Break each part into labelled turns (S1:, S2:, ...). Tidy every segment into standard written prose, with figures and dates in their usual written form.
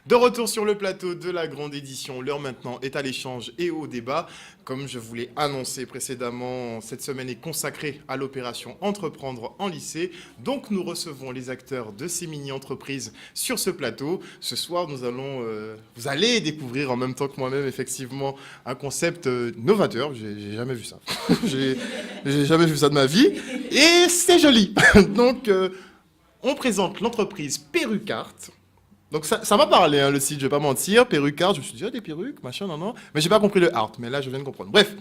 S1: De retour sur le plateau de la grande édition, l'heure maintenant est à l'échange et au débat. Comme je vous l'ai annoncé précédemment, cette semaine est consacrée à l'opération Entreprendre en lycée. Donc nous recevons les acteurs de ces mini-entreprises sur ce plateau. Ce soir, vous allez découvrir en même temps que moi-même effectivement un concept novateur. J'ai jamais vu ça. j'ai jamais vu ça de ma vie. Et c'est joli. Donc on présente l'entreprise Perrucart. Donc ça m'a parlé, hein, le site, je vais pas mentir. Perrucart, je me suis dit, des perruques, machin, non. Mais j'ai pas compris le art, mais là, je viens de comprendre. Bref,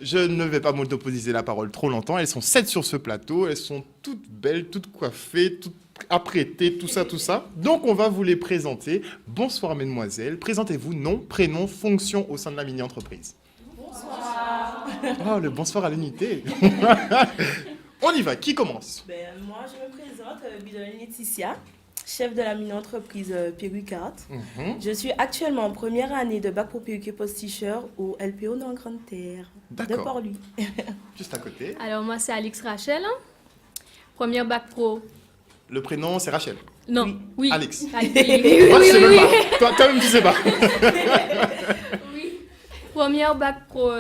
S1: je ne vais pas monopoliser la parole trop longtemps. Elles sont 7 sur ce plateau. Elles sont toutes belles, toutes coiffées, toutes apprêtées, tout ça. Donc, on va vous les présenter. Bonsoir, mesdemoiselles. Présentez-vous, nom, prénom, fonction au sein de la mini-entreprise.
S2: Bonsoir.
S1: Oh, le bonsoir à l'unité. On y va, qui commence?
S2: Moi, je me présente, Bidon Laetitia, chef de la mini-entreprise Perrucart. Je suis actuellement en première année de bac pro perruque et posticheur au LPO dans Grande Terre de Port-Louis.
S1: Juste à côté.
S3: Alors moi c'est Alix Rachel, première bac pro.
S1: Le prénom, c'est Rachel.
S3: Non, oui.
S1: Alix.
S3: Oui,
S1: Moi, je sais même pas. Toi-même, tu sais pas.
S3: Oui. Première bac pro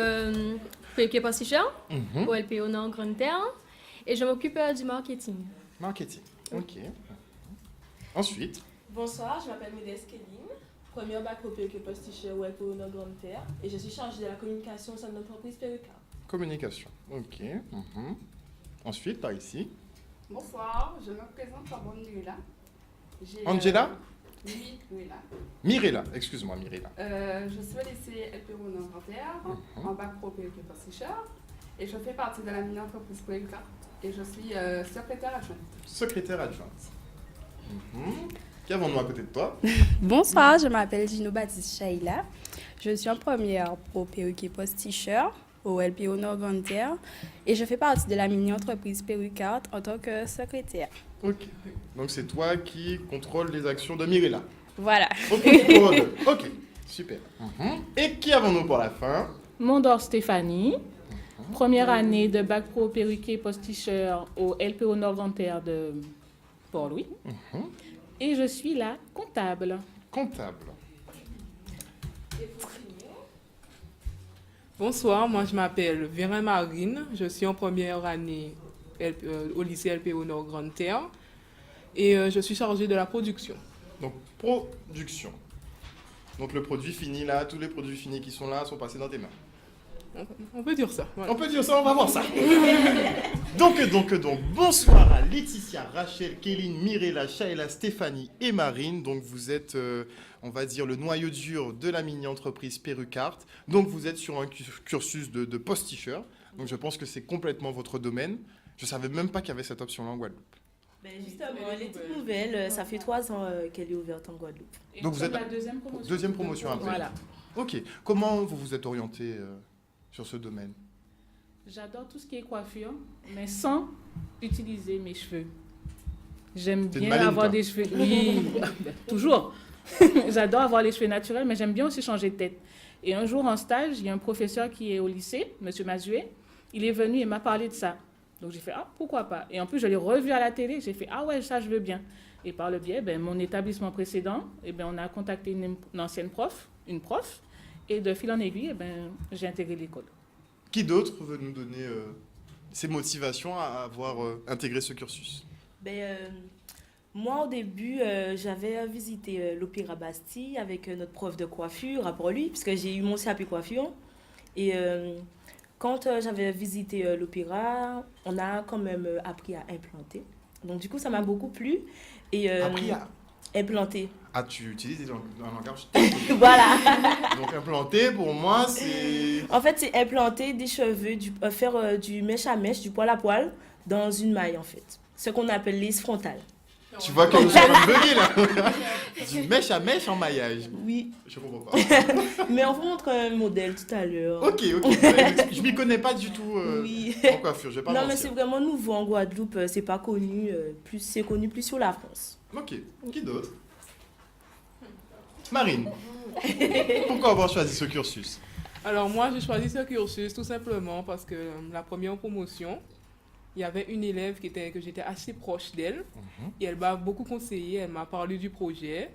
S3: perruque et posticheur au LPO dans Grande Terre. Et je m'occupe du marketing.
S1: Marketing, ok. Ensuite,
S4: Bonsoir, je m'appelle Médès Kéline, première bac pro perruque et posticheur au LPO dans Grande Terre et je suis chargée de la communication au sein de l'entreprise Perrucart.
S1: communication, ok. Ensuite, par ici.
S5: Bonsoir, je me présente comme Angela.
S1: Angela
S5: Oui, Mirela.
S1: Mirella, excuse-moi, Mirella.
S5: Je suis au lycée LPO Nanterre, en bac pro perruque et posticheur et je fais partie de la mini-entreprise Perrucart et je suis secrétaire adjointe.
S1: Secrétaire adjointe. Qui avons-nous à côté de toi?
S6: Bonsoir, je m'appelle Gino Baptiste Shaila. Je suis en première pro perruque et posticheur au LPO Nord Grande Terre et je fais partie de la mini-entreprise Perrucart en tant que secrétaire.
S1: Ok. Donc c'est toi qui contrôle les actions de Mirella.
S6: Voilà.
S1: Ok, super. Et qui avons-nous pour la fin?
S7: Mondor Stéphanie, première année de bac pro perruque et posticheur au LPO Nord Grande Terre de Port-Louis. Et je suis la comptable.
S1: Comptable.
S4: Bonsoir, moi je m'appelle Vérin Marine, je suis en première année au lycée LPO Nord Grande Terre et je suis chargée de la production.
S1: Donc, production. Donc le produit fini là, tous les produits finis qui sont là sont passés dans tes mains.
S4: On peut dire ça. Voilà.
S1: On peut dire ça, on va voir ça. donc, bonsoir à Laetitia, Rachel, Kéline, Mirella, Shaila, Stéphanie et Marine. Donc, vous êtes, on va dire, le noyau dur de la mini-entreprise Perrucart. Donc, vous êtes sur un cursus de posticheur. Donc, je pense que c'est complètement votre domaine. Je ne savais même pas qu'il y avait cette option-là en Guadeloupe.
S2: Justement, elle est toute nouvelle, ça fait 3 ans qu'elle est ouverte en Guadeloupe.
S7: Et
S1: Donc
S7: nous
S1: vous êtes
S7: sommes la deuxième promotion.
S1: Deuxième promotion après.
S7: Voilà.
S1: Ok. Comment vous vous êtes orienté sur ce domaine?
S7: J'adore tout ce qui est coiffure, mais sans utiliser mes cheveux. J'aime
S1: T'es une
S7: bien
S1: maligne,
S7: avoir
S1: toi.
S7: des cheveux. Oui, toujours. J'adore avoir les cheveux naturels, mais j'aime bien aussi changer de tête. Et un jour en stage, il y a un professeur qui est au lycée, M. Mazuet. Il est venu et m'a parlé de ça. Donc j'ai fait, pourquoi pas. Et en plus, je l'ai revu à la télé. J'ai fait, ouais, ça, je veux bien. Et par le biais, mon établissement précédent, on a contacté une ancienne prof, et de fil en aiguille, j'ai intégré l'école.
S1: Qui d'autre veut nous donner ses motivations à avoir intégré ce cursus?
S2: Moi, au début, j'avais visité l'Opéra Bastille avec notre prof de coiffure à Port-Louis, puisque j'ai eu mon CAP coiffure. Et quand j'avais visité l'opéra, on a quand même appris à implanter. Donc, du coup, ça m'a beaucoup plu. Et,
S1: Appris à
S2: implanter.
S1: Ah, tu utilises un langage technique.
S2: Voilà.
S1: Donc implanter, pour moi, c'est...
S2: En fait, c'est implanter des cheveux, faire du mèche à mèche, du poil à poil, dans une maille, en fait. Ce qu'on appelle lisse frontale.
S1: Tu vois comme je suis en train de bugger, là. Du mèche à mèche en maillage.
S2: Oui.
S1: Je comprends pas.
S2: Mais on vous montre un modèle tout à l'heure.
S1: Ok. Je m'y connais pas du tout
S2: Oui.
S1: en coiffure, je vais pas
S2: Non,
S1: mentir.
S2: mais c'est vraiment nouveau en Guadeloupe. C'est pas connu. C'est connu plus sur la France.
S1: Ok. Qui d'autre? Marine. Pourquoi avoir choisi ce cursus?
S4: Alors moi j'ai choisi ce cursus tout simplement parce que la première promotion, il y avait une élève que j'étais assez proche d'elle et elle m'a beaucoup conseillé, elle m'a parlé du projet.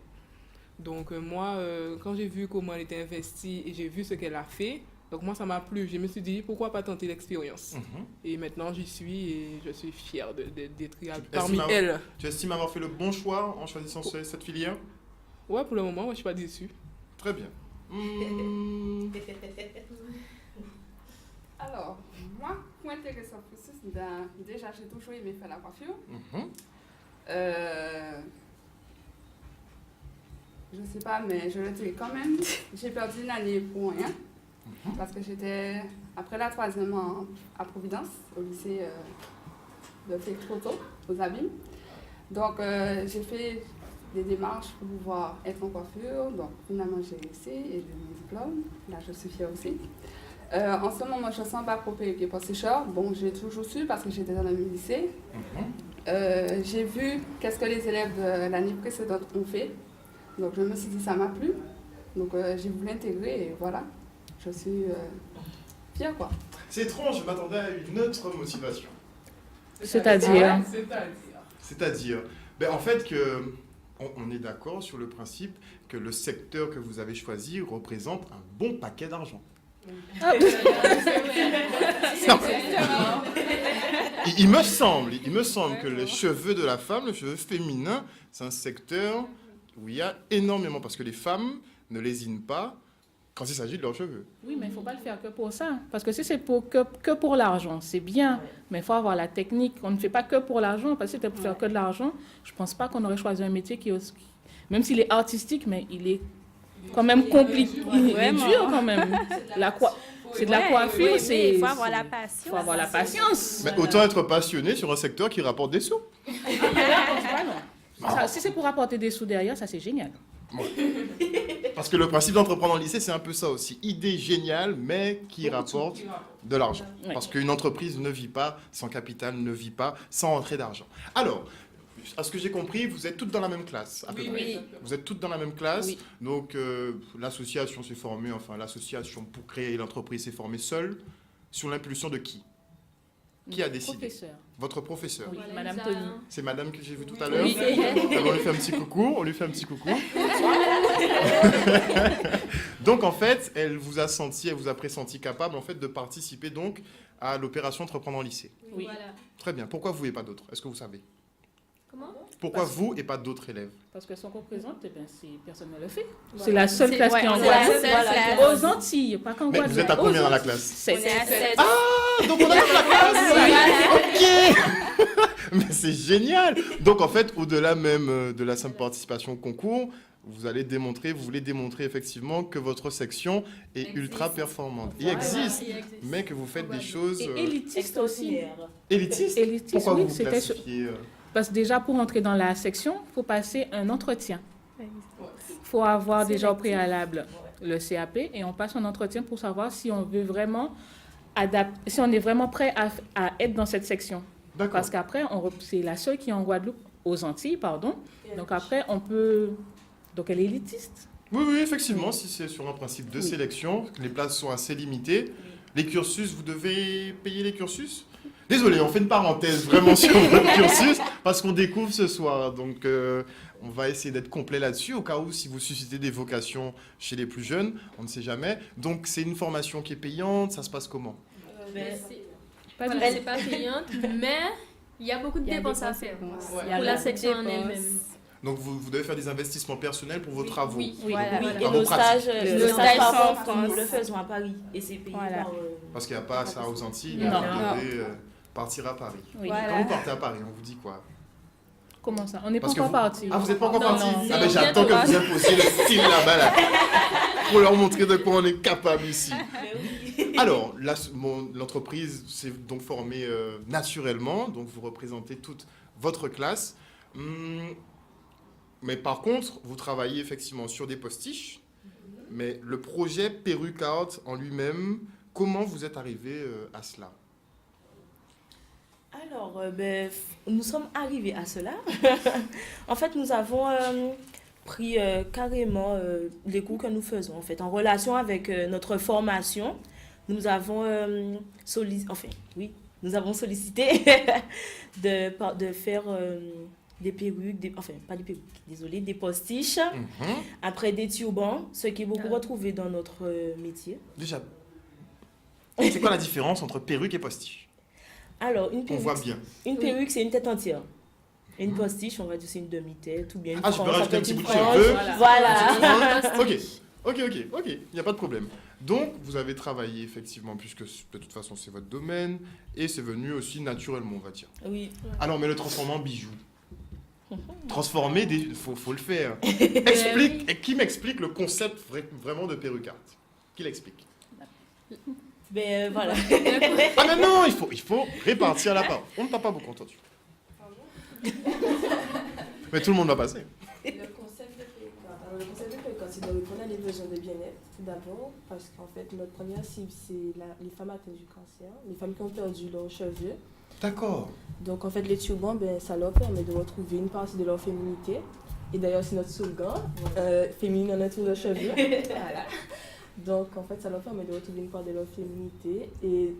S4: Donc moi, quand j'ai vu comment elle était investie et j'ai vu ce qu'elle a fait, donc moi ça m'a plu. Je me suis dit pourquoi pas tenter l'expérience. Et maintenant j'y suis et je suis fière d'être parmi elles.
S1: Tu estimes avoir fait le bon choix en choisissant cette filière?
S4: Ouais, pour le moment, moi, je suis pas déçue.
S1: Très bien.
S5: Alors, moi, pour m'intéresser au processus, déjà, j'ai toujours aimé faire la coiffure. Je sais pas, mais je le dirais quand même. J'ai perdu une année pour rien. Parce que j'étais, après la 3e à Providence, au lycée de Photo, aux Abîmes. Donc, j'ai fait des démarches pour pouvoir être en coiffure. Donc, finalement, j'ai réussi et j'ai eu mon diplôme. Là, je suis fière aussi. En ce moment, je sens pas pour perruquier pour sécheur. Bon, j'ai toujours su parce que j'étais dans le même lycée. J'ai vu qu'est-ce que les élèves de l'année précédente ont fait. Donc, je me suis dit, ça m'a plu. Donc, j'ai voulu l'intégrer et voilà. Je suis fière, quoi.
S1: C'est étrange, je m'attendais à une autre motivation.
S7: C'est-à-dire
S1: en fait, on est d'accord sur le principe que le secteur que vous avez choisi représente un bon paquet d'argent. Il me semble que les cheveux de la femme, le cheveu féminin, c'est un secteur où il y a énormément, parce que les femmes ne lésinent pas quand il s'agit de leurs cheveux.
S7: Oui, mais il ne faut pas le faire que pour ça. Parce que si c'est que pour l'argent, c'est bien, mais il faut avoir la technique. On ne fait pas que pour l'argent, parce que si c'était pour faire que de l'argent, je ne pense pas qu'on aurait choisi un métier même s'il est artistique, mais il est quand même compliqué. Il est dur quand même. C'est de la coiffure,
S6: il faut avoir la patience.
S7: Il faut avoir la patience.
S1: Mais autant être passionné sur un secteur qui rapporte des sous.
S7: Si c'est pour apporter des sous derrière, ça c'est génial.
S1: Parce que le principe d'entreprendre en lycée, c'est un peu ça aussi. Idée géniale, mais qui rapporte de l'argent.
S7: Oui.
S1: Parce qu'une entreprise ne vit pas sans capital, ne vit pas sans entrée d'argent. Alors, à ce que j'ai compris, vous êtes toutes dans la même classe, à peu près.
S6: Oui.
S1: Vous êtes toutes dans la même classe.
S7: Oui.
S1: Donc, l'association s'est formée, l'association pour créer l'entreprise s'est formée seule, sous l'impulsion de qui? Qui a décidé?
S7: Professeur.
S1: Votre professeur.
S7: Oui,
S3: Voilà,
S7: Madame
S3: Lisa.
S7: Tony.
S1: C'est madame que j'ai vue tout à l'heure.
S7: Oui, c'est elle.
S1: Alors, on lui fait un petit coucou. Donc en fait, elle vous a pressenti capable en fait de participer donc à l'opération Entreprendre en lycée.
S7: Oui.
S3: Voilà.
S1: Très bien. Pourquoi vous et pas d'autres? Est-ce que vous savez?
S3: Comment?
S1: Pourquoi vous et pas d'autres élèves?
S7: Parce que son représente, personne ne le fait. C'est la seule classe qui en
S6: c'est la
S7: Guadeloupe.
S6: seule classe.
S7: Aux Antilles, pas qu'en
S1: Mais
S7: Guadeloupe.
S1: vous êtes à combien dans la classe?
S7: 7.
S6: On est à 7.
S1: Ah, donc on a fait la classe. Ok. Mais c'est génial. Donc en fait, au-delà même de la simple participation au concours, vous voulez démontrer effectivement que votre section est ultra performante. Il existe, mais que vous faites des choses
S7: Et élitiste aussi.
S1: élitistes.
S7: Élitiste,
S1: Pourquoi
S7: oui,
S1: vous vous
S7: c'était
S1: classifiez
S7: Parce que déjà, pour entrer dans la section, il faut passer un entretien. Il faut avoir déjà au préalable le CAP et on passe un entretien pour savoir si on veut vraiment si on est vraiment prêt à être dans cette section.
S1: D'accord.
S7: Parce qu'après, c'est la seule qui est en Guadeloupe, aux Antilles, pardon. Donc après, on peut... Donc elle est élitiste.
S1: Oui, effectivement, si c'est sur un principe de sélection, les places sont assez limitées. Les cursus, vous devez payer les cursus? Désolé, on fait une parenthèse vraiment sur votre cursus parce qu'on découvre ce soir. Donc, on va essayer d'être complet là-dessus au cas où si vous suscitez des vocations chez les plus jeunes, on ne sait jamais. Donc, c'est une formation qui est payante, ça se passe comment?
S3: C'est pas payante, mais il y a beaucoup de dépenses à faire pour la section en elle-même.
S1: Donc, vous devez faire des investissements personnels pour vos travaux.
S3: Oui.
S6: Voilà.
S2: Oui, et
S1: Dans
S2: nos
S1: vos pratiques.
S2: stages,
S6: Nos stages sont en
S2: nous
S6: France.
S2: le faisons à Paris et c'est payé
S6: Voilà.
S2: par...
S1: Parce qu'il n'y a pas ça aux Antilles,
S7: Non.
S1: donc vous devez partir à Paris.
S7: Oui.
S6: Voilà.
S1: Quand vous partez à Paris, on vous dit quoi?
S7: Comment ça? On n'est pas
S1: Parce que
S7: encore
S1: vous-
S7: parti.
S1: Ah, vous n'êtes pas encore
S3: Non,
S1: parti?
S3: non.
S1: Ah, mais
S3: C'est
S1: j'attends que
S3: bientôt.
S1: vous imposiez le style là-bas, là. Pour leur montrer de quoi on est capable ici.
S2: Mais oui.
S1: Alors, l'entreprise s'est donc formée naturellement, donc vous représentez toute votre classe. Mais par contre, vous travaillez effectivement sur des postiches, mais le projet Perruque Art en lui-même, comment vous êtes arrivé à cela?
S2: Alors, nous sommes arrivés à cela. En fait, nous avons pris carrément les cours que nous faisons. En fait, en relation avec notre formation, nous avons sollicité de faire des perruques, enfin pas des perruques, désolé, des postiches,
S1: Mhm.
S2: après des turbans, ce qui est beaucoup retrouvé dans notre métier.
S1: Déjà, c'est quoi la différence entre perruque et postiche?
S2: Alors,
S1: On voit bien.
S2: une perruque, c'est une tête entière. Une postiche, on va dire c'est une demi-tête ou bien une
S1: Ah, je peux
S2: frange, ça
S1: rajouter
S2: peut
S1: un
S2: être
S1: petit
S2: une
S1: bout de
S2: frange.
S1: cheveux.
S2: Voilà.
S1: Ok, il n'y a pas de problème. Donc, vous avez travaillé effectivement, puisque de toute façon c'est votre domaine, et c'est venu aussi naturellement, on va dire.
S2: Oui.
S1: Ah non, mais le transformer en bijoux. Transformer, faut le faire. Explique, et qui m'explique le concept vraiment de perruque art? Qui l'explique?
S2: Ben voilà.
S1: Ah mais non, il faut répartir la parole. On ne t'a pas beaucoup entendu. Mais tout le monde va passer.
S8: Le concept de PK. Alors, le concept de PK, c'est de répondre à des besoins de bien-être, tout d'abord, parce qu'en fait, notre première cible, c'est les femmes atteintes du cancer, les femmes qui ont perdu leurs cheveux.
S1: D'accord.
S8: Donc, en fait, les turbans, ça leur permet de retrouver une partie de leur féminité. Et d'ailleurs, c'est notre slogan, féminine en entour de cheveux. Voilà. Donc, en fait, ça leur permet de retrouver une part de leur féminité. Et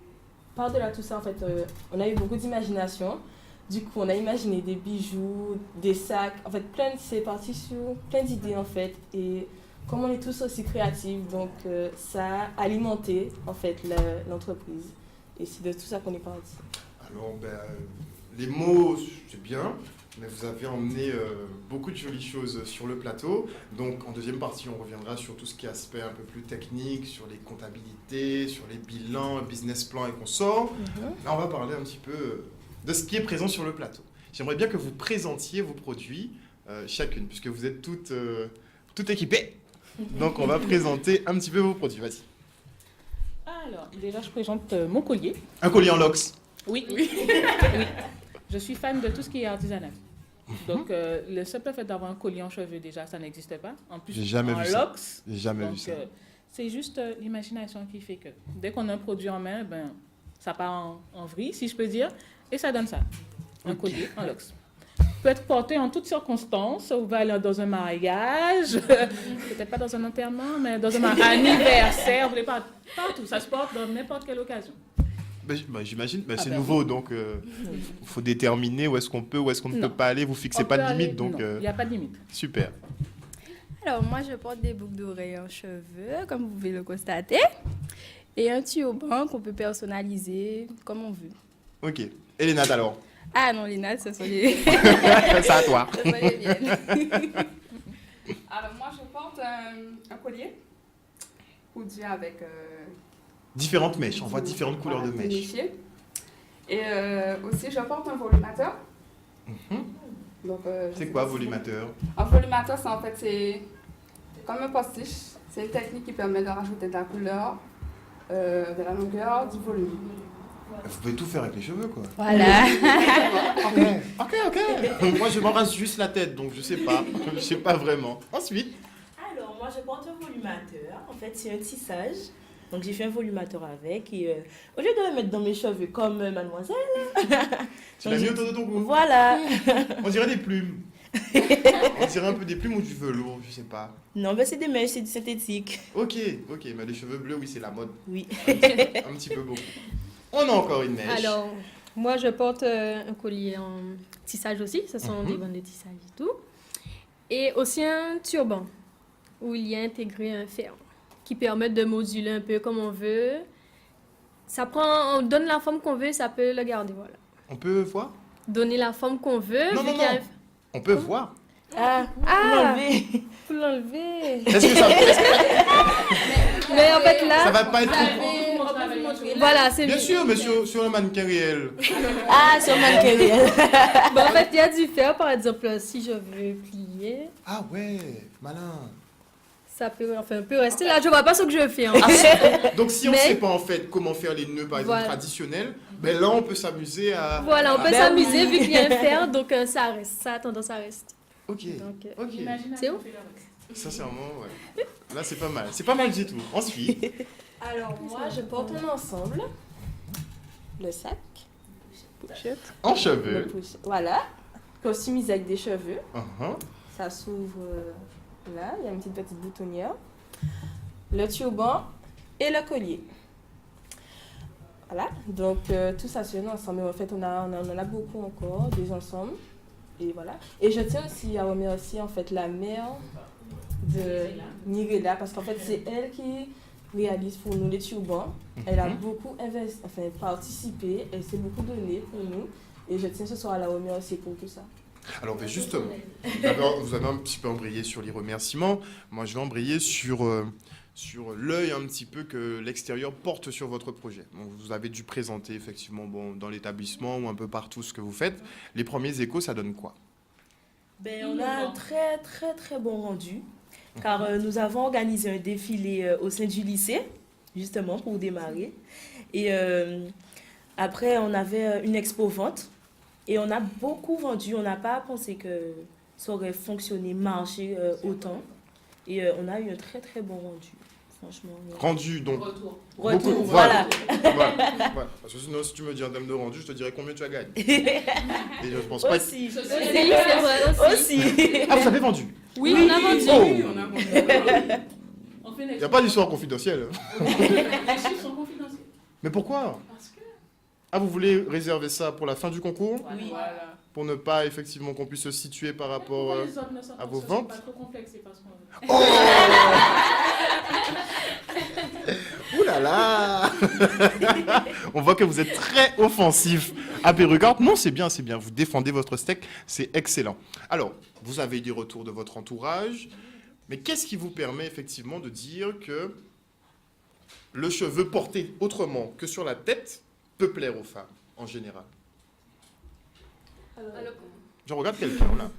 S8: par-delà tout ça, en fait, on a eu beaucoup d'imagination. Du coup, on a imaginé des bijoux, des sacs, en fait, c'est parti sur plein d'idées, en fait. Et comme on est tous aussi créatifs, donc ça a alimenté, en fait, l'entreprise. Et c'est de tout ça qu'on est parti.
S1: Alors, les mots, c'est bien, mais vous avez emmené beaucoup de jolies choses sur le plateau. Donc, en deuxième partie, on reviendra sur tout ce qui est aspect un peu plus technique, sur les comptabilités, sur les bilans, business plan et consorts. Là, on va parler un petit peu de ce qui est présent sur le plateau. J'aimerais bien que vous présentiez vos produits chacune, puisque vous êtes toutes équipées. Donc, on va présenter un petit peu vos produits. Vas-y.
S7: Alors, déjà, je présente mon collier.
S1: Un collier en lox.
S7: Oui. Oui. Je suis fan de tout ce qui est artisanal. Donc, le simple fait d'avoir un collier en cheveux, déjà, ça n'existe pas. En plus,
S1: J'ai jamais
S7: en
S1: vu ça.
S7: lox.
S1: J'ai jamais
S7: Donc,
S1: vu ça.
S7: c'est juste l'imagination qui fait que dès qu'on a un produit en main, ça part en vrille, si je peux dire, et ça donne ça. Un collier en lox. Peut être porté en toutes circonstances. Vous pouvez aller dans un mariage, peut-être pas dans un enterrement, mais dans un anniversaire. Vous voulez pas partout. Ça se porte dans n'importe quelle occasion.
S1: J'imagine, c'est nouveau, donc il faut déterminer où est-ce qu'on peut, où est-ce qu'on ne peut pas aller. Vous fixez pas de limite, donc
S7: il n'y a pas de limite.
S1: super.
S6: Alors, moi, je porte des boucles d'oreilles en cheveux, comme vous pouvez le constater, et un turban qu'on peut personnaliser comme on veut.
S1: Ok. Et les nattes alors?
S6: Ah non, les nattes, ce sont les...
S1: C'est à toi.
S6: ce sont les miennes.
S5: Alors, moi, je porte un collier cousu avec...
S1: Différentes mèches, on voit différentes couleurs de
S5: voilà,
S1: mèches.
S5: signifié. Et aussi, je porte un volumateur. Donc,
S1: C'est quoi volumateur?
S5: Un volumateur, c'est comme un postiche. C'est une technique qui permet de rajouter de la couleur, de la longueur, du volume.
S1: Vous pouvez tout faire avec les cheveux, quoi.
S6: Voilà.
S1: Ok. Moi, je m'embrasse juste la tête, donc je sais pas. Je sais pas vraiment. Ensuite,
S2: Alors, moi, je porte un volumateur. En fait, c'est un tissage. Donc, j'ai fait un volumateur avec. Et au lieu de le mettre dans mes cheveux comme mademoiselle...
S1: tu l'as mis autour de ton cou.
S2: Voilà.
S1: On dirait des plumes. On dirait un peu des plumes ou du velours, je sais pas.
S2: Non, ben c'est des mèches, c'est du synthétique.
S1: Ok, mais les cheveux bleus, oui, c'est la mode.
S2: Oui.
S1: Un petit peu beaucoup. On a encore une mèche.
S3: Alors, moi, je porte un collier en tissage aussi. Ce sont des bandes de tissage et tout. Et aussi un turban où il y a intégré un fer qui permet de moduler un peu comme on veut. On donne la forme qu'on veut, ça peut le garder, voilà.
S1: On peut voir?
S3: Donner la forme qu'on veut.
S1: Non,
S3: vu
S1: non,
S3: qu'il y a
S1: non. On peut voir.
S2: Ah, l'enlever.
S3: Faut l'enlever.
S1: Est-ce que ça,
S3: Mais en fait, là...
S1: ça va pas être...
S3: Voilà, c'est
S1: Bien sûr, mais sur le mannequin réel.
S2: Ah, sur ma carrière.
S3: Bon, en fait, il y a du fer, par exemple, si je veux plier,
S1: Ah ouais, malin.
S3: ça peut rester là. Je vois pas ce que je fais. Hein.
S1: Donc si on
S3: Mais-
S1: sait pas en fait comment faire les nœuds par exemple
S3: Voilà.
S1: traditionnels, ben là on peut s'amuser à...
S3: Voilà, on peut
S2: Ben
S3: s'amuser
S2: oui.
S3: vu qu'il y a un fer, donc ça reste. Ça a tendance à rester.
S1: Ok,
S3: Donc,
S1: ok.
S3: c'est où?
S1: Sincèrement, ouais. Là c'est pas mal. C'est pas mal du tout. Ensuite,
S8: Alors, moi, je porte un ensemble. Le sac.
S1: en
S8: Le
S1: cheveux.
S8: voilà. Customisé avec des cheveux.
S1: Uh-huh.
S8: Ça s'ouvre là. Il y a une petite boutonnière. Le turban et le collier. Voilà. Donc, tout ça, c'est un ensemble. Mais en fait, on en a beaucoup encore, des ensembles. Et voilà. Et je tiens aussi à remercier en fait la mère de Mirella parce qu'en fait c'est elle qui réalise pour nous les turbans. Elle a beaucoup participé, elle s'est beaucoup donnée pour nous et je tiens ce soir à la remercier pour tout ça.
S1: Alors, mais justement, vous avez un petit peu embrayé sur les remerciements. Moi, je vais embrayer sur l'œil un petit peu que l'extérieur porte sur votre projet. Donc, vous avez dû présenter effectivement dans l'établissement ou un peu partout ce que vous faites. Les premiers échos, ça donne quoi?
S2: On a un très très très bon rendu, car nous avons organisé un défilé au sein du lycée, justement pour démarrer. Et après, on avait une expo-vente. Et on a beaucoup vendu, on n'a pas pensé que ça aurait fonctionné, marché autant. Et on a eu un très très bon rendu, franchement.
S1: Rendu, donc.
S7: Retour.
S2: Retour, voilà.
S1: Voilà. Parce que sinon, si tu me dis en termes de rendu, je te dirais combien tu as gagné. Et je pense pas.
S2: Aussi.
S3: C'est vrai aussi.
S1: Ah, vous avez vendu?
S3: Oui, on a vendu.
S1: Oh.
S4: On a vendu.
S7: On fait
S1: Il n'y a pas d'histoire confidentielle.
S7: Les chiffres sont confidentiels.
S1: Mais pourquoi?
S7: Parce que...
S1: Ah, vous voulez réserver ça pour la fin du concours?
S2: Oui.
S4: Voilà.
S1: Pour ne pas effectivement qu'on puisse se situer par rapport
S7: Pourquoi les autres ne sont
S1: à
S7: pas-
S1: vos
S7: ce
S1: ventes?
S7: sont pas trop complexes, c'est parce qu'on...
S1: Oh. Ouh là là. On voit que vous êtes très offensif à Pérugarde. Non, c'est bien, c'est bien. Vous défendez votre steak, c'est excellent. Alors, vous avez eu des retours de votre entourage, mais qu'est-ce qui vous permet effectivement de dire que le cheveu porté autrement que sur la tête peut plaire aux femmes en général? Je regarde quelqu'un là.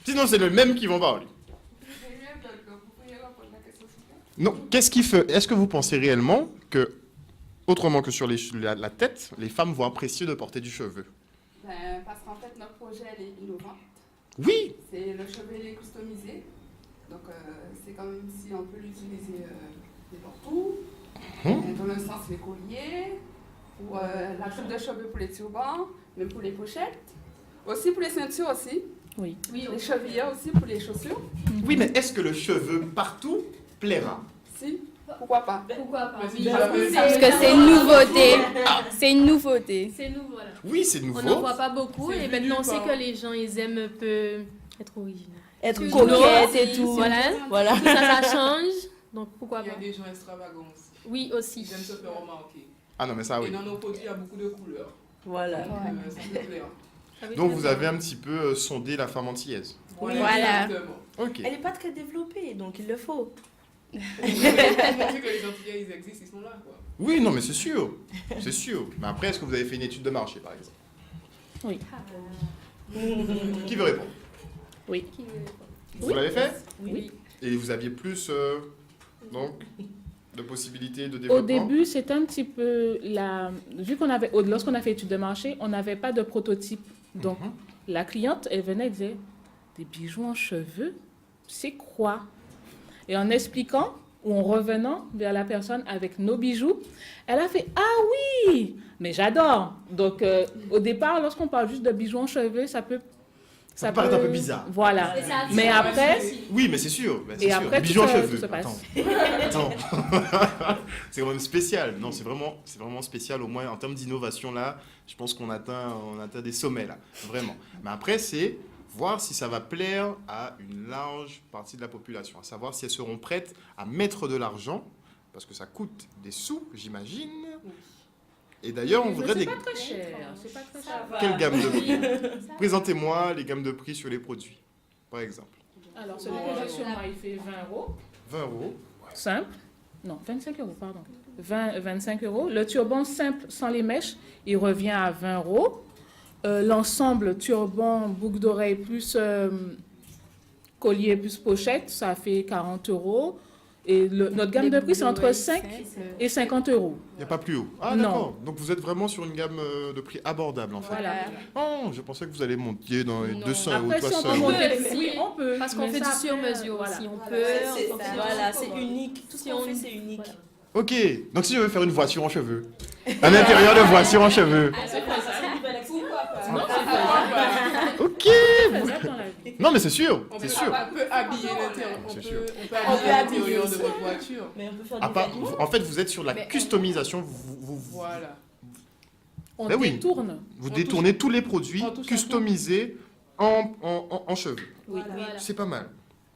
S1: Sinon, c'est le même qui vont parler. Non, qu'est-ce qui fait? Est-ce que vous pensez réellement que, autrement que sur la tête, les femmes vont apprécier de porter du cheveu?
S5: Parce qu'en fait, notre projet, elle est innovante.
S1: Oui.
S5: C'est le cheveu, il est customisé. Donc, c'est comme si on peut l'utiliser n'importe où. Dans le sens des colliers, pour la coupe de cheveux pour les turbans, même pour les pochettes. Aussi pour les ceintures aussi.
S2: Oui.
S5: Les chevillers aussi pour les chaussures.
S1: Oui, mais est-ce que le cheveu partout plaira?
S5: Si, pourquoi pas.
S3: Pourquoi pas?
S4: Vas-y,
S6: Parce que c'est une nouveauté. C'est une nouveauté.
S3: C'est nouveau, là.
S1: Oui, c'est
S3: On n'en
S1: nouveau.
S3: voit pas beaucoup
S4: C'est
S3: et
S4: venu
S3: maintenant on sait
S4: par-
S3: que les gens ils aiment un peu être original.
S2: Être
S3: Tout
S2: coquette et
S3: aussi,
S2: tout.
S3: Voilà.
S2: Voilà.
S3: Tout ça, ça change. Donc pourquoi
S4: Il y a
S3: pas?
S4: des gens extravagants aussi.
S3: Oui, aussi.
S4: Ils aiment se faire remarquer.
S1: Ah non, mais ça
S4: Et
S1: oui.
S4: dans nos produits, il y a beaucoup de couleurs.
S2: Voilà.
S4: Donc, ça peut plaire.
S1: Donc vous avez un petit peu sondé la femme antillaise.
S6: Voilà.
S4: Exactement.
S1: Ok.
S2: Elle n'est pas très développée, donc il le faut.
S4: Pour montrer que les Antillais, ils existent, ils sont là, quoi.
S1: Oui, non, mais c'est sûr. C'est sûr. Mais après, est-ce que vous avez fait une étude de marché, par exemple?
S2: Oui.
S1: Qui veut répondre?
S2: Oui.
S1: Vous l'avez fait?
S2: Oui.
S1: Et vous aviez plus donc, de possibilités de développement?
S7: Au début, c'était un petit peu vu qu'on avait, lorsqu'on a fait étude de marché, on n'avait pas de prototype. Donc, la cliente, elle venait et disait, des bijoux en cheveux, c'est quoi? Et en expliquant, ou en revenant vers la personne avec nos bijoux, elle a fait, ah oui, mais j'adore. Donc, au départ, lorsqu'on parle juste de bijoux en cheveux, ça peut
S1: paraît un peu bizarre.
S7: Voilà.
S3: Et ça
S7: Mais
S3: attire
S7: après,
S1: Oui, mais c'est sûr. Ben, c'est
S7: Et
S1: sûr.
S7: après,
S1: Des bijoux en
S7: tout se
S1: cheveux.
S7: passe.
S1: Attends. C'est quand même spécial. Non, c'est vraiment spécial. Au moins, en termes d'innovation, là, je pense qu'on atteint des sommets, là. Vraiment. Mais après, c'est voir si ça va plaire à une large partie de la population. À savoir si elles seront prêtes à mettre de l'argent, parce que ça coûte des sous, j'imagine. Et d'ailleurs, on voudrait des...
S7: c'est pas très cher. C'est pas très cher.
S1: Quelle gamme de prix? Présentez-moi les gammes de prix sur les produits, par exemple.
S7: Alors, celui que j'ai sur moi, il fait 20 euros.
S1: 20 euros.
S7: Simple. Non, 25 euros, pardon. 25 euros. Le turban simple sans les mèches, il revient à 20 euros. L'ensemble turban, boucle d'oreille plus collier plus pochette, ça fait 40 euros. Et notre gamme de prix, c'est entre 5 et 50 euros.
S1: Il n'y a pas plus haut. Ah,
S7: Non.
S1: d'accord. Donc vous êtes vraiment sur une gamme de prix abordable, en fait.
S7: Voilà.
S1: Oh, je pensais que vous allez monter dans les 200 euros,
S7: Après, si on
S1: 300
S7: peut
S1: euros.
S7: monter,
S3: Si.
S7: oui, on peut.
S3: Parce qu'on
S7: Mais
S3: fait du
S7: ça,
S3: sur-mesure
S7: voilà.
S3: aussi. On peut.
S2: C'est
S3: on peut-
S2: voilà, c'est unique. Tout ce
S3: Si
S2: qu'on
S3: on-
S2: fait, c'est unique.
S3: Voilà.
S1: Ok, donc si je veux faire une voiture en cheveux, un intérieur de voiture en cheveux.
S7: Non, c'est faisable.
S1: Ok.
S7: C'est faisable dans la vie.
S1: Non, mais c'est sûr,
S4: On
S1: c'est
S4: peut,
S1: sûr.
S4: on peut habiller l'intérieur.
S1: C'est
S4: On
S1: sûr.
S4: peut
S2: On peut
S4: habiller l'intérieur
S2: habiller
S4: de votre voiture.
S2: Mais on peut faire
S1: À
S2: des
S1: part-
S2: vêtements.
S1: en fait, vous êtes sur la
S8: Mais-
S1: customisation.
S4: Voilà.
S7: On
S1: Ben oui.
S7: détourne.
S1: Vous
S4: On
S1: détournez tous les produits
S4: on touche à
S1: customisés en cheveux.
S7: Oui.
S3: Voilà.
S1: C'est pas mal.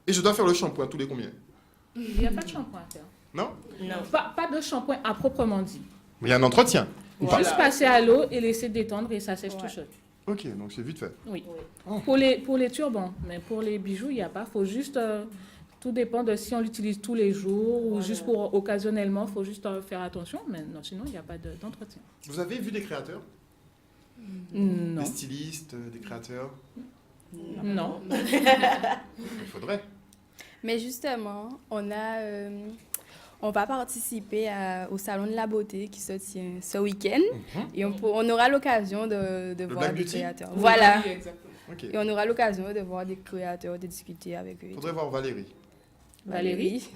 S1: Et je dois faire le shampoing tous les combien?
S7: Il n'y a pas de shampoing à faire.
S1: Non?
S2: Non.
S7: Pas de shampoing à proprement dit.
S1: Mais il y a un entretien. Ou pas?
S7: Juste passer à l'eau et laisser détendre et ça sèche tout seul.
S1: Ok, donc c'est vite fait.
S7: Oui.
S1: Oh.
S7: Pour les turbans, mais pour les bijoux, il n'y a pas. Faut juste, tout dépend de si on l'utilise tous les jours ou juste pour occasionnellement. Il faut juste faire attention. Mais non, sinon, il n'y a pas d'entretien.
S1: Vous avez vu des créateurs?
S7: Non.
S1: Des stylistes, des créateurs?
S7: Non.
S1: Il faudrait.
S6: Mais justement, on va participer au Salon de la Beauté qui se tient ce week-end. Et on aura l'occasion de voir
S1: Black
S6: des
S1: Beauty?
S6: créateurs.
S4: Oui,
S6: Voilà.
S4: oui, exactement.
S1: Ok.
S6: Et on aura l'occasion de voir des créateurs, de discuter avec eux.
S1: Faudrait voir Valérie.
S7: Valérie.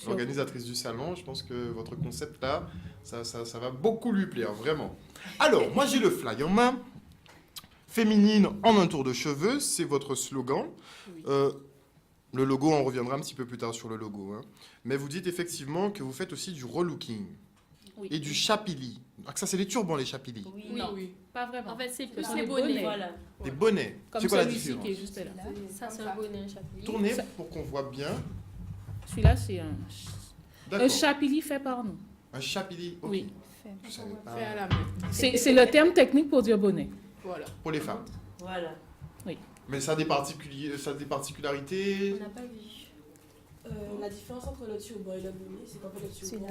S1: L'organisatrice du salon. Je pense que votre concept là, ça va beaucoup lui plaire, vraiment. Alors, moi j'ai le fly en main. Féminine en un tour de cheveux, c'est votre slogan. Le logo, on reviendra un petit peu plus tard sur le logo. Hein. Mais vous dites effectivement que vous faites aussi du relooking
S7: Oui.
S1: et du chapili. Ah, ça, c'est les turbans, les chapilis.
S2: Oui.
S7: Non,
S4: Oui.
S7: pas vraiment.
S3: En fait, c'est plus
S7: Ce sont
S3: les
S7: des
S3: bonnets.
S2: Voilà.
S1: Des bonnets.
S7: Comme
S1: C'est quoi la
S7: celui-ci
S1: différence?
S7: qui est juste là.
S3: Ça, c'est un bonnet, un chapeau.
S1: Tournez pour qu'on voit bien.
S7: Celui-là, c'est un
S1: D'accord.
S7: chapili fait par nous.
S1: Un chapili. Ok.
S7: Oui.
S1: Je savais pas.
S4: Fait à la main.
S7: C'est le terme technique pour dire bonnet.
S4: Voilà.
S1: Pour les femmes.
S2: Voilà.
S1: Mais ça a des particularités.
S8: On n'a pas vu. La différence entre le turban et le bonnet, c'est qu'en fait, le turban,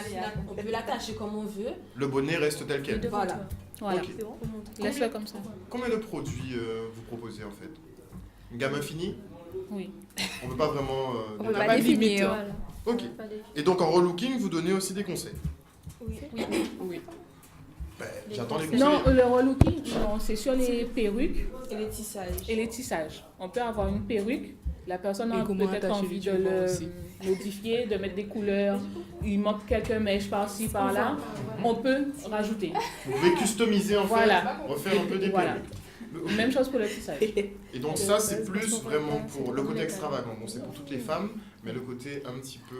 S6: Celui-là.
S8: on peut l'attacher comme on veut.
S1: Le bonnet reste tel quel.
S8: Voilà.
S7: Voilà.
S1: Ok.
S7: Laisse-le comme ça.
S1: Combien de produits vous proposez en fait? Une gamme infinie?
S7: Oui.
S1: On ne peut pas vraiment.
S6: On
S1: détailler.
S6: peut
S4: pas
S6: pas
S4: de limite,
S6: définir.
S4: hein.
S1: Ok. Et donc en relooking, vous donnez aussi des conseils.
S8: Oui.
S4: Oui.
S1: Ben, j'attends les conseils.
S7: Non, le relooking, non, c'est sur les perruques
S8: Et les tissages.
S7: et les tissages. On peut avoir une perruque, la personne
S4: Et
S7: a
S4: comment
S7: peut-être
S4: attacher
S7: envie
S4: les
S7: de
S4: turbans
S7: le
S4: aussi.
S7: modifier, de mettre des couleurs. Il manque quelques mèches par-ci, par-là. On peut rajouter.
S1: Vous pouvez customiser en fait,
S7: Voilà.
S1: refaire un peu des
S7: Voilà.
S1: perruques.
S7: Même chose pour le tissage.
S1: Et donc ça, c'est plus vraiment pour le côté extravagant. Bon, c'est pour toutes les femmes, mais le côté un petit peu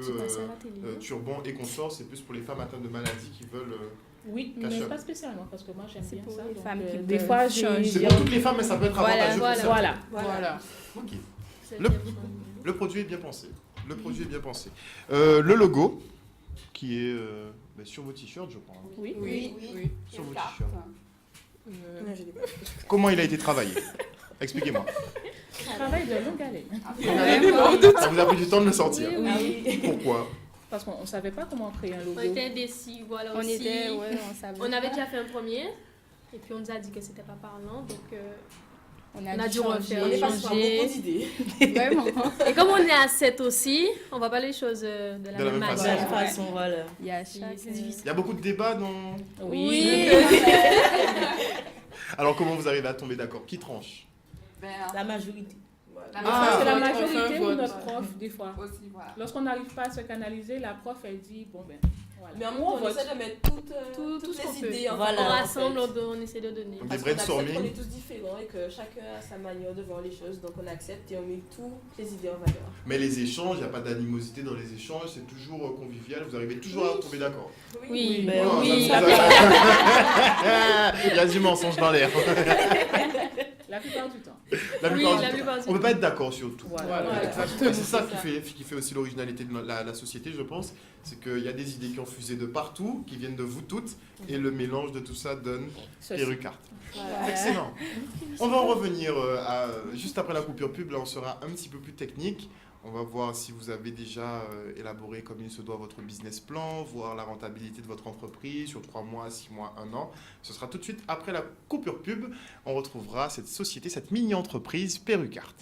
S1: turban et consort, c'est plus pour les femmes atteintes de maladies qui veulent...
S7: Oui,
S1: Cache-up.
S7: mais pas spécialement, parce que moi j'aime
S6: C'est
S7: bien
S6: pour
S7: ça.
S6: les
S7: donc,
S6: femmes qui
S7: des
S6: veulent
S7: fois,
S6: changer.
S1: C'est pour toutes les femmes, mais ça peut être
S6: Voilà,
S1: avantageux pour
S7: Voilà.
S1: certaines.
S4: Voilà.
S1: Ok.
S3: C'est
S1: Le- Le produit est bien pensé. Le produit est bien pensé. Le logo, qui est sur vos t-shirts, je crois. hein.
S7: Oui.
S4: Oui. Oui.
S1: Sur vos
S5: Carte.
S1: t-shirts.
S4: Euh,
S1: Comment il a été travaillé? Expliquez-moi.
S7: Travail de longue haleine.
S1: Ça vous a pris du temps de le sortir.
S7: Oui.
S1: Pourquoi?
S7: Parce qu'on ne savait pas comment créer un logo.
S3: On était indécis, voilà
S6: On
S3: aussi.
S6: était, ouais, on savait.
S3: On avait déjà fait un premier, et puis on nous a dit que c'était pas parlant, donc
S6: on
S3: a dû refaire.
S8: On est passé par beaucoup
S3: changer.
S8: d'idées.
S6: Vraiment.
S3: Et comme on est à 7 aussi, on va pas les choses de la même
S1: même façon.
S2: De
S3: manière.
S2: toute façon, voilà.
S6: Il y a
S3: C'est
S6: chaque...
S3: difficile.
S1: Il y a beaucoup de débats dans...
S7: Oui.
S1: Alors comment vous arrivez à tomber d'accord? Qui tranche?
S5: Ben,
S2: La majorité.
S5: la
S1: Ah.
S7: C'est la
S4: on fait un
S7: majorité ou
S4: vote.
S7: notre prof, des fois.
S5: aussi, voilà.
S7: Lorsqu'on n'arrive pas à se canaliser, la prof, elle dit, bon ben, voilà.
S8: Mais en même
S7: Ou
S8: temps,
S7: on
S8: on
S7: vote.
S8: essaie de mettre toutes,
S3: Tout
S8: toutes
S3: ce qu'on
S8: les
S3: peut.
S8: idées.
S2: Voilà.
S3: On
S8: en
S3: rassemble,
S8: fait.
S3: on essaie de donner.
S1: Donc,
S8: Parce
S1: des
S8: qu'on accepte
S1: brainstorming.
S8: qu'on est tous différents et que chacun a sa manière de voir les choses, donc on accepte et on met toutes les idées en valeur.
S1: Mais les échanges, il n'y a pas d'animosité dans les échanges, c'est toujours convivial, vous arrivez toujours à tomber d'accord.
S3: Oui,
S2: Ben
S1: Oh,
S2: oui.
S1: ça, ça- Il y a du mensonge dans l'air.
S7: La plupart du temps.
S1: La
S3: Oui,
S1: plupart du
S3: la
S1: temps.
S3: plupart du
S1: On ne peut
S3: temps.
S1: pas être d'accord sur tout.
S7: Voilà.
S4: Voilà.
S8: Ouais.
S4: Exactement.
S1: Et c'est ça qui fait aussi l'originalité de la société, je pense. C'est qu'il y a des idées qui ont fusé de partout, qui viennent de vous toutes, et le mélange de tout ça donne
S7: Ceci.
S1: Perrucart. Excellent. On va en revenir juste après la coupure pub. Là, on sera un petit peu plus technique. On va voir si vous avez déjà élaboré comme il se doit votre business plan, voir la rentabilité de votre entreprise sur 3 mois, 6 mois, 1 an. Ce sera tout de suite après la coupure pub. On retrouvera cette société, cette mini-entreprise Perrucart.